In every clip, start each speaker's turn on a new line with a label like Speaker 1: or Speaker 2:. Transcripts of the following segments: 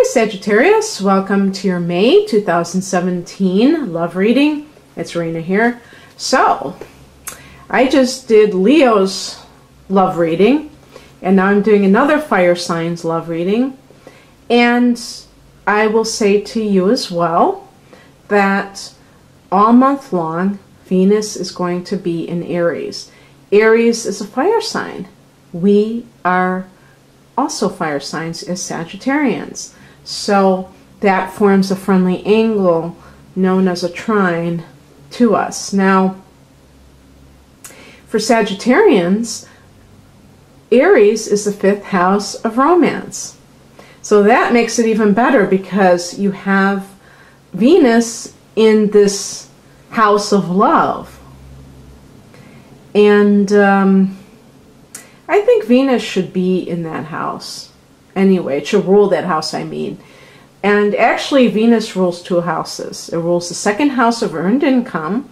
Speaker 1: Sagittarius, welcome to your May 2017 love reading. It's Rena here. So, I just did Leo's love reading, and now I'm doing another fire signs love reading. And I will say to you as well that all month long, Venus is going to be in Aries. Aries is a fire sign. We are also fire signs as Sagittarians. So that forms a friendly angle known as a trine to us. Now, for Sagittarians, Aries is the 5th house of romance. So that makes it even better because you have Venus in this house of love. And I think Venus should be in that house. Anyway, it should rule that house, I mean. And actually, Venus rules 2 houses. It rules the 2nd house of earned income,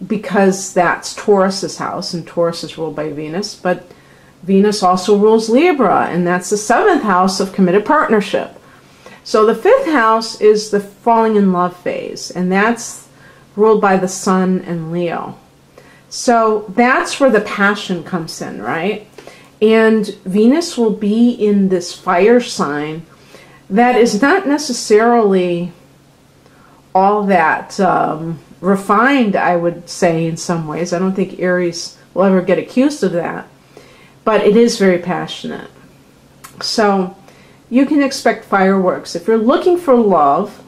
Speaker 1: because that's Taurus's house, and Taurus is ruled by Venus. But Venus also rules Libra, and that's the 7th house of committed partnership. So the 5th house is the falling in love phase, and that's ruled by the Sun and Leo. So that's where the passion comes in, right? And Venus will be in this fire sign that is not necessarily all that refined, I would say, in some ways. I don't think Aries will ever get accused of that. But it is very passionate. So you can expect fireworks. If you're looking for love,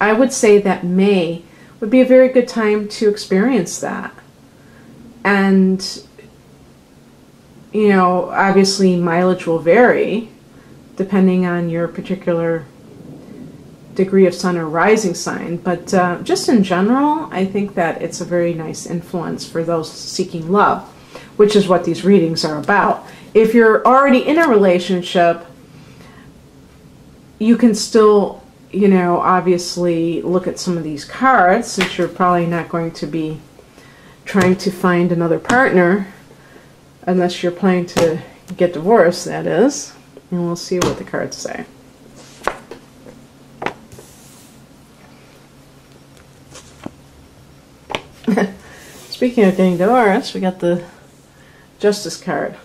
Speaker 1: I would say that May would be a very good time to experience that. And, you know, obviously mileage will vary depending on your particular degree of sun or rising sign. But just in general, I think that it's a very nice influence for those seeking love, which is what these readings are about. If you're already in a relationship, you can still, you know, obviously look at some of these cards, since you're probably not going to be trying to find another partner unless you're planning to get divorced, that is. And we'll see what the cards say. Speaking of getting divorced, we got the Justice card.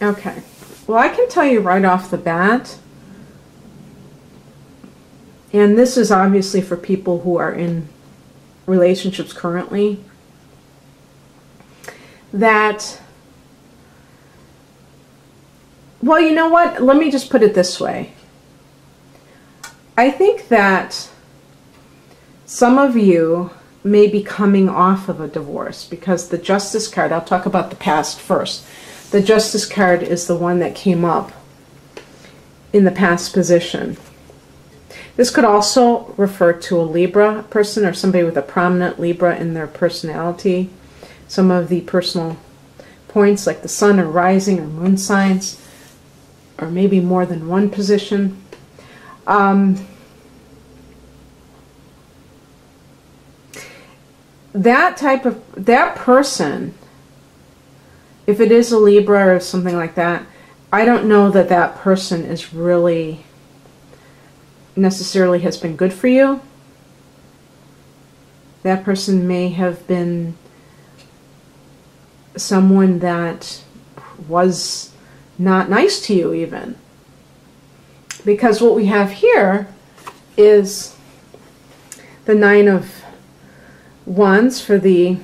Speaker 1: Okay, well, I can tell you right off the bat, and this is obviously for people who are in relationships currently, that, well, you know what? Let me just put it this way. I think that some of you may be coming off of a divorce, because the Justice card, I'll talk about the past first. The Justice card is the one that came up in the past position. This could also refer to a Libra person or somebody with a prominent Libra in their personality. Some of the personal points like the sun or rising or moon signs, or maybe more than one position. That person, if it is a Libra or something like that, I don't know that that person is really necessarily has been good for you. That person may have been someone that was not nice to you even. Because what we have here is the 9 of Wands for the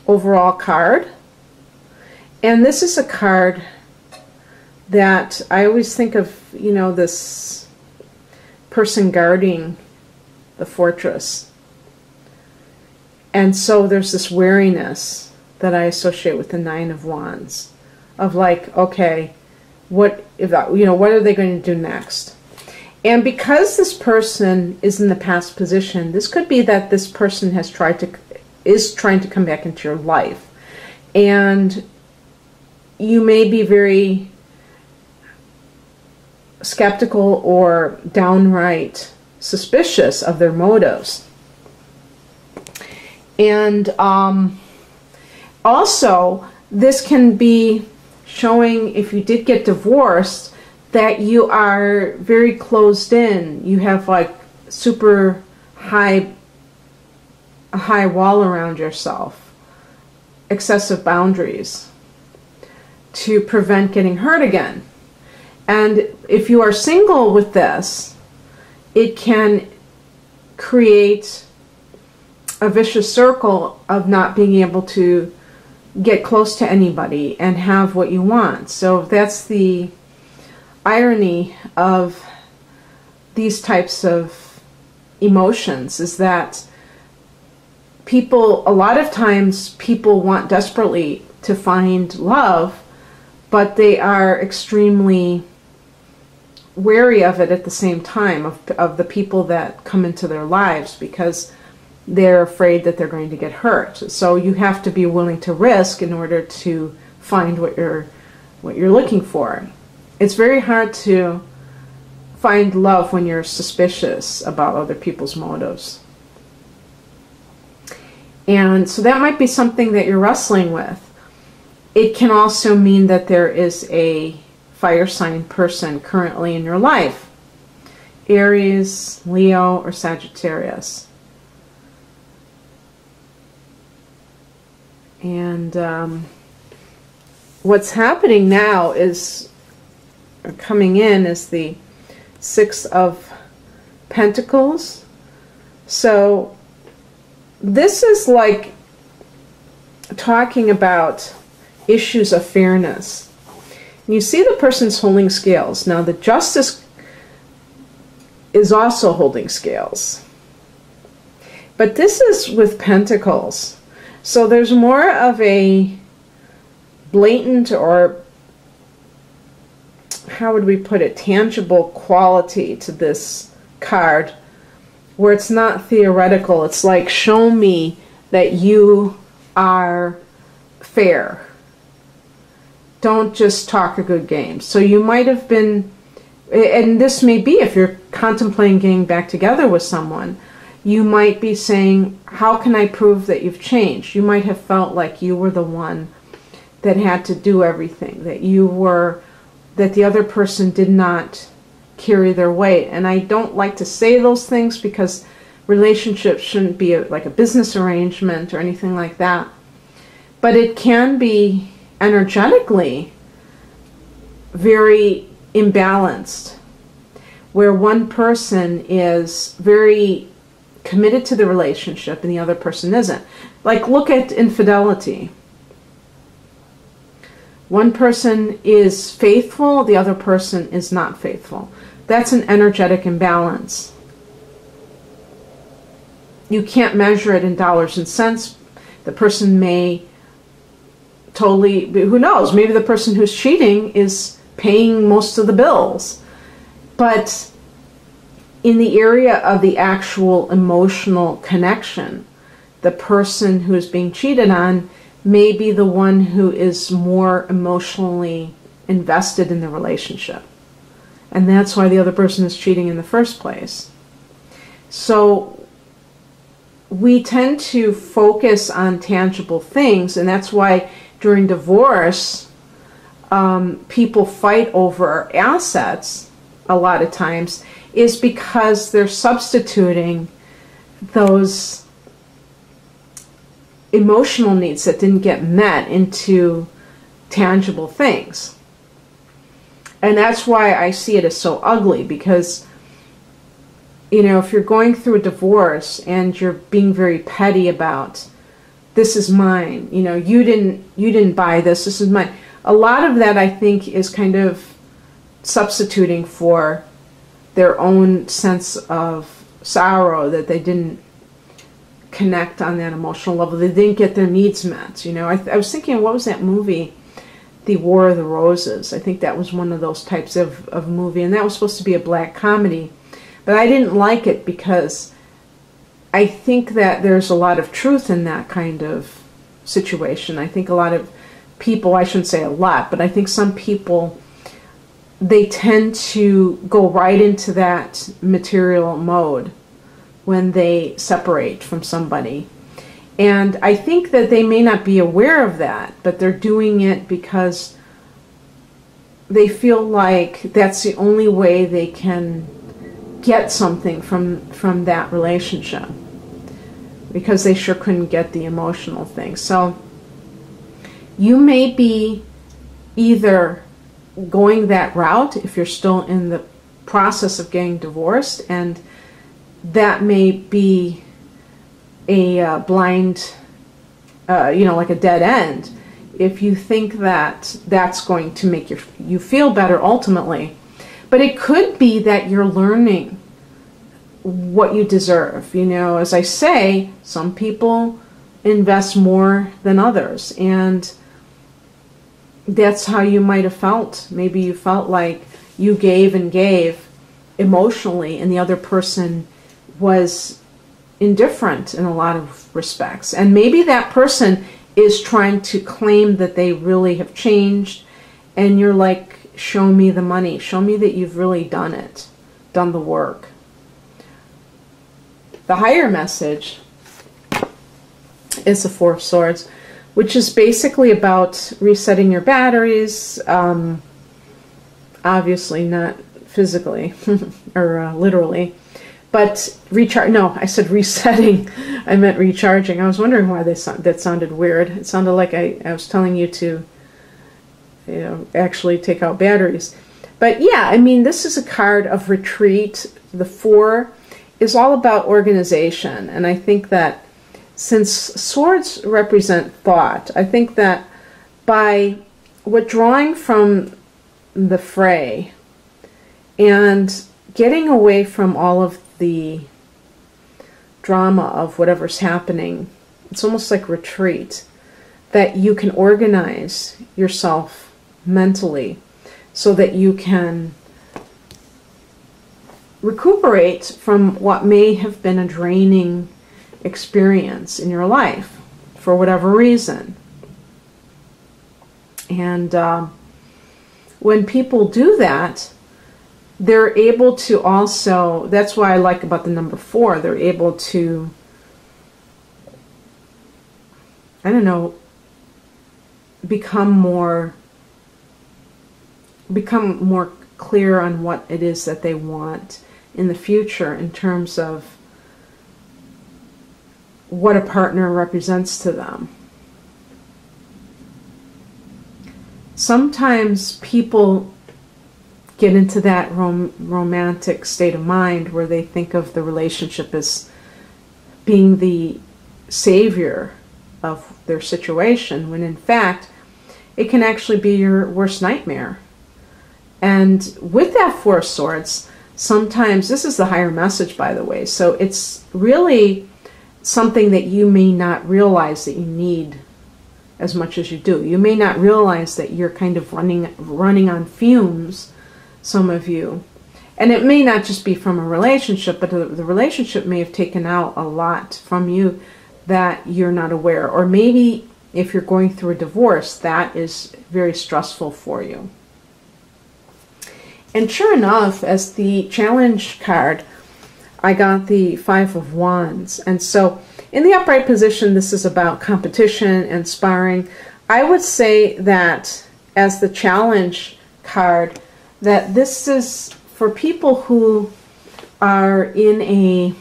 Speaker 1: overall card. And this is a card that I always think of, you know, this person guarding the fortress. And so there's this wariness that I associate with the 9 of Wands, of like, okay, what if, you know, what are they going to do next? And because this person is in the past position, this could be that this person is trying to come back into your life. And you may be very skeptical or downright suspicious of their motives. And also, this can be showing, if you did get divorced, that you are very closed in. You have like a high wall around yourself, excessive boundaries to prevent getting hurt again. And if you are single with this, it can create a vicious circle of not being able to get close to anybody and have what you want. So that's the irony of these types of emotions, is that a lot of times people want desperately to find love, but they are extremely wary of it at the same time, of the people that come into their lives, because they're afraid that they're going to get hurt. So you have to be willing to risk in order to find what you're looking for. It's very hard to find love when you're suspicious about other people's motives. And so that might be something that you're wrestling with. It can also mean that there is a fire sign person currently in your life. Aries, Leo, or Sagittarius. And what's happening now is, coming in, is the Six of Pentacles. So this is like talking about issues of fairness. And you see the person's holding scales. Now the Justice is also holding scales. But this is with Pentacles. So there's more of a blatant, or how would we put it, tangible quality to this card, where it's not theoretical. It's like, show me that you are fair. Don't just talk a good game. So you might have been, and this may be if you're contemplating getting back together with someone, you might be saying, how can I prove that you've changed? You might have felt like you were the one that had to do everything, that the other person did not carry their weight. And I don't like to say those things, because relationships shouldn't be like a business arrangement or anything like that. But it can be energetically very imbalanced, where one person is very committed to the relationship and the other person isn't. Like, look at infidelity. One person is faithful, the other person is not faithful. That's an energetic imbalance. You can't measure it in dollars and cents. The person may totally, who knows, maybe the person who's cheating is paying most of the bills. But in the area of the actual emotional connection, the person who is being cheated on may be the one who is more emotionally invested in the relationship. And that's why the other person is cheating in the first place. So we tend to focus on tangible things, and that's why during divorce, people fight over assets a lot of times, is because they're substituting those emotional needs that didn't get met into tangible things. And that's why I see it as so ugly, because, you know, if you're going through a divorce and you're being very petty about, this is mine, you know, you didn't buy this, this is mine. A lot of that, I think, is kind of substituting for their own sense of sorrow that they didn't connect on that emotional level. They didn't get their needs met. You know, I was thinking, what was that movie? The War of the Roses. I think that was one of those types of movie, and that was supposed to be a black comedy. But I didn't like it because I think that there's a lot of truth in that kind of situation. I think a lot of people, I shouldn't say a lot, but I think some people, they tend to go right into that material mode when they separate from somebody. And I think that they may not be aware of that, but they're doing it because they feel like that's the only way they can get something from that relationship, because they sure couldn't get the emotional thing. So you may be either going that route if you're still in the process of getting divorced, and that may be a blind, like a dead end. If you think that that's going to make you feel better ultimately. But it could be that you're learning what you deserve. As I say, some people invest more than others, and that's how you might have felt. Maybe you felt like you gave and gave emotionally, and the other person was indifferent in a lot of respects. And maybe that person is trying to claim that they really have changed, and you're like, show me the money. Show me that you've really done it, done the work. The higher message is the Four of Swords, which is basically about resetting your batteries, obviously not physically or literally, but no, I said resetting. I meant recharging. I was wondering why that sounded weird. It sounded like I was telling you to actually take out batteries. But yeah, I mean, this is a card of retreat. The Four is all about organization. And I think that since swords represent thought, I think that by withdrawing from the fray and getting away from all of the drama of whatever's happening, it's almost like retreat, that you can organize yourself mentally so that you can recuperate from what may have been a draining experience in your life for whatever reason. And when people do that, they're able to also, that's why I like about the number 4, they're able to, I don't know, become more clear on what it is that they want in the future in terms of what a partner represents to them. Sometimes people get into that romantic state of mind where they think of the relationship as being the savior of their situation, when in fact it can actually be your worst nightmare. And with that Four of Swords, sometimes, this is the higher message, by the way, so it's really something that you may not realize that you need as much as you do. You may not realize that you're kind of running on fumes, some of you. And it may not just be from a relationship, but the relationship may have taken out a lot from you that you're not aware. Or maybe if you're going through a divorce, that is very stressful for you. And sure enough, as the challenge card, I got the Five of Wands. And so in the upright position, this is about competition and sparring. I would say that as the challenge card, that this is for people who are in a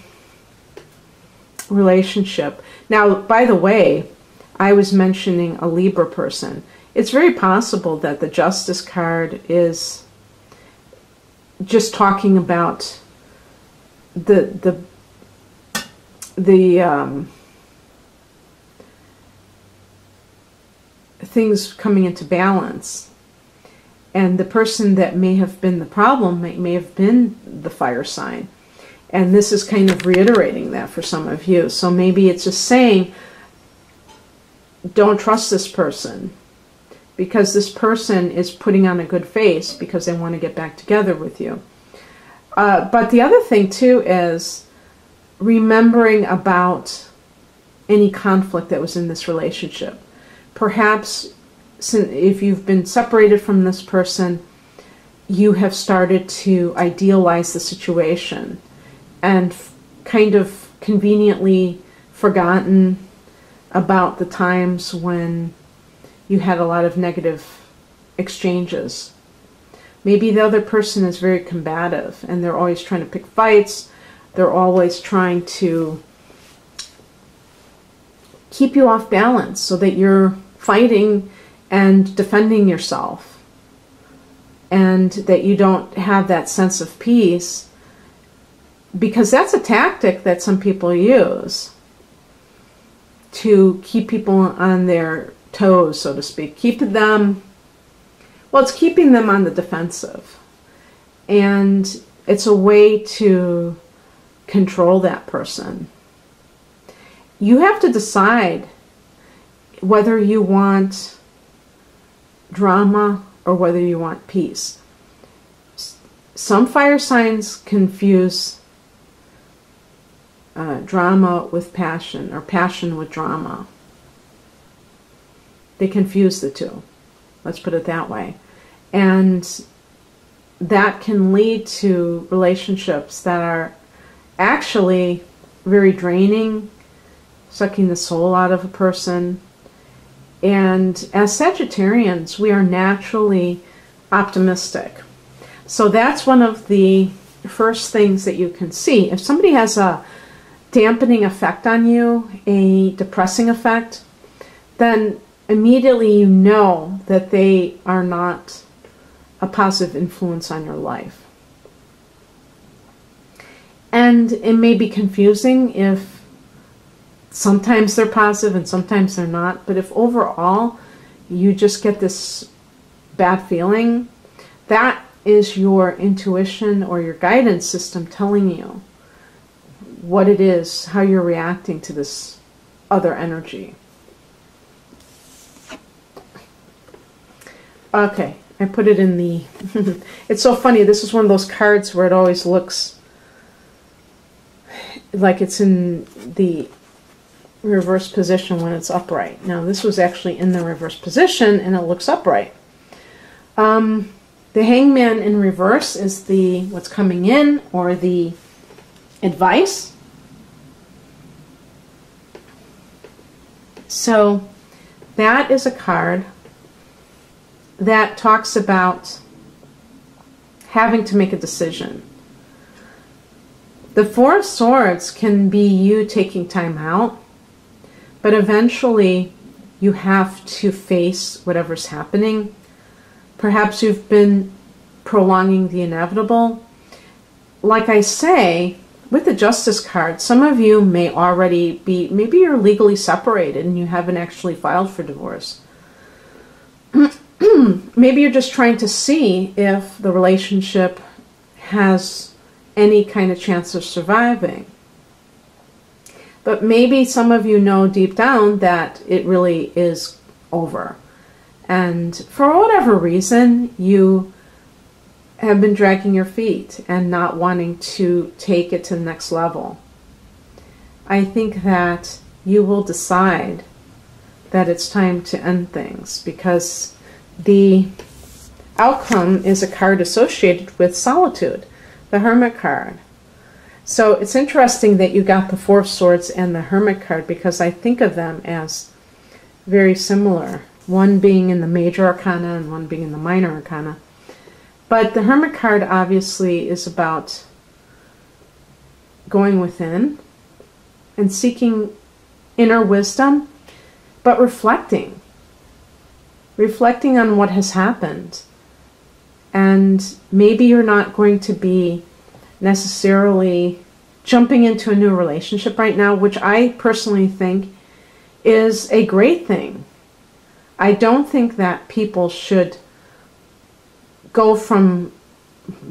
Speaker 1: relationship. Now, by the way, I was mentioning a Libra person. It's very possible that the Justice card is just talking about the things coming into balance, and the person that may have been the problem may have been the fire sign, and this is kind of reiterating that for some of you. So maybe it's just saying, don't trust this person, because this person is putting on a good face because they want to get back together with you. But the other thing too is remembering about any conflict that was in this relationship. Perhaps if you've been separated from this person, you have started to idealize the situation and kind of conveniently forgotten about the times when you had a lot of negative exchanges. Maybe the other person is very combative and they're always trying to pick fights. They're always trying to keep you off balance so that you're fighting and defending yourself, and that you don't have that sense of peace, because that's a tactic that some people use to keep people on their toes, so to speak. Keep them, well, it's keeping them on the defensive. And it's a way to control that person. You have to decide whether you want drama or whether you want peace. Some fire signs confuse drama with passion, or passion with drama. They confuse the two. Let's put it that way. And that can lead to relationships that are actually very draining, sucking the soul out of a person. And as Sagittarians, we are naturally optimistic. So that's one of the first things that you can see. If somebody has a dampening effect on you, a depressing effect, then immediately you know that they are not a positive influence on your life. And it may be confusing if sometimes they're positive and sometimes they're not, but if overall you just get this bad feeling, that is your intuition or your guidance system telling you what it is, how you're reacting to this other energy. Okay, I put it in the... It's so funny, this is one of those cards where it always looks like it's in the reverse position when it's upright. Now this was actually in the reverse position and it looks upright. The Hangman in reverse is the what's coming in, or the advice. So that is a card that talks about having to make a decision. The Four of Swords can be you taking time out, but eventually you have to face whatever's happening. Perhaps you've been prolonging the inevitable. Like I say, with the Justice card, some of you may already be, maybe you're legally separated and you haven't actually filed for divorce. Maybe you're just trying to see if the relationship has any kind of chance of surviving. But maybe some of you know deep down that it really is over. And for whatever reason, you have been dragging your feet and not wanting to take it to the next level. I think that you will decide that it's time to end things, because the outcome is a card associated with Solitude, the Hermit card. So it's interesting that you got the Four of Swords and the Hermit card, because I think of them as very similar. One being in the major arcana and one being in the minor arcana. But the Hermit card obviously is about going within and seeking inner wisdom, but reflecting. Reflecting on what has happened. And maybe you're not going to be necessarily jumping into a new relationship right now, which I personally think is a great thing. I don't think that people should go from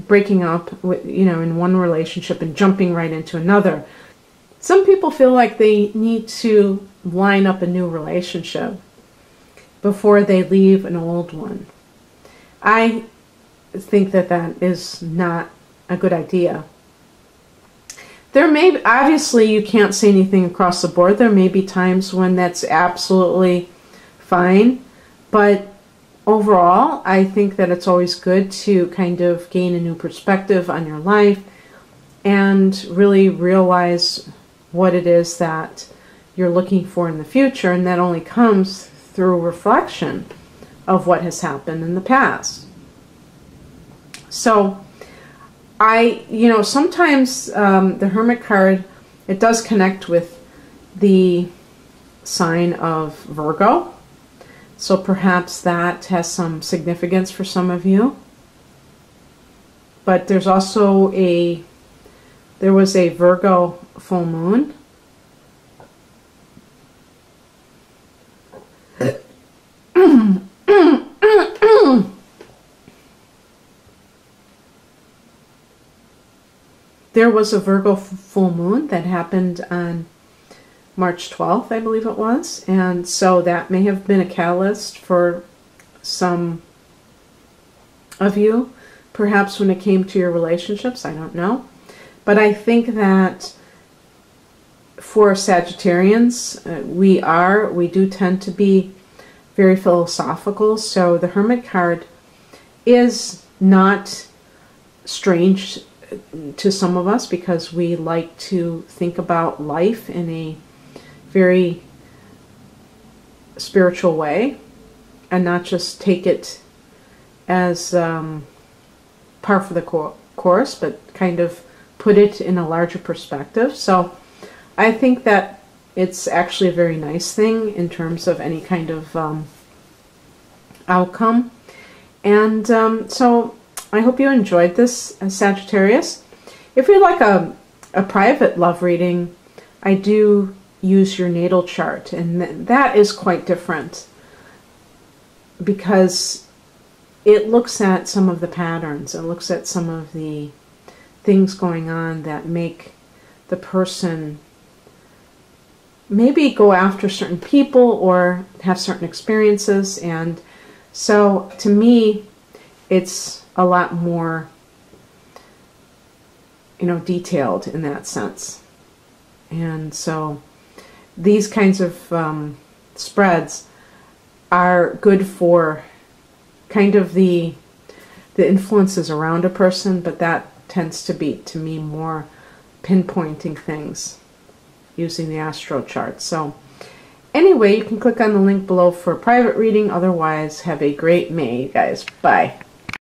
Speaker 1: breaking up with, in one relationship and jumping right into another. Some people feel like they need to line up a new relationship before they leave an old one. I think that that is not a good idea. There may, obviously you can't say anything across the board. There may be times when that's absolutely fine, but overall, I think that it's always good to kind of gain a new perspective on your life and really realize what it is that you're looking for in the future, and that only comes through reflection of what has happened in the past. So sometimes the Hermit card, it does connect with the sign of Virgo. So perhaps that has some significance for some of you. But there's also there was a Virgo full moon. There was a Virgo full moon that happened on March 12th, I believe it was. And so that may have been a catalyst for some of you, perhaps when it came to your relationships, I don't know. But I think that for Sagittarians, we do tend to be very philosophical. So the Hermit card is not strange to some of us because we like to think about life in a very spiritual way and not just take it as par for the course, but kind of put it in a larger perspective. So I think that it's actually a very nice thing in terms of any kind of outcome. And so I hope you enjoyed this, Sagittarius. If you'd like a private love reading, I do use your natal chart, and that is quite different because it looks at some of the patterns. It looks at some of the things going on that make the person maybe go after certain people or have certain experiences. And so to me, it's a lot more, detailed in that sense. And so these kinds of spreads are good for kind of the influences around a person, but that tends to be, to me, more pinpointing things using the astro chart. So anyway, you can click on the link below for a private reading. Otherwise, have a great May, guys. Bye.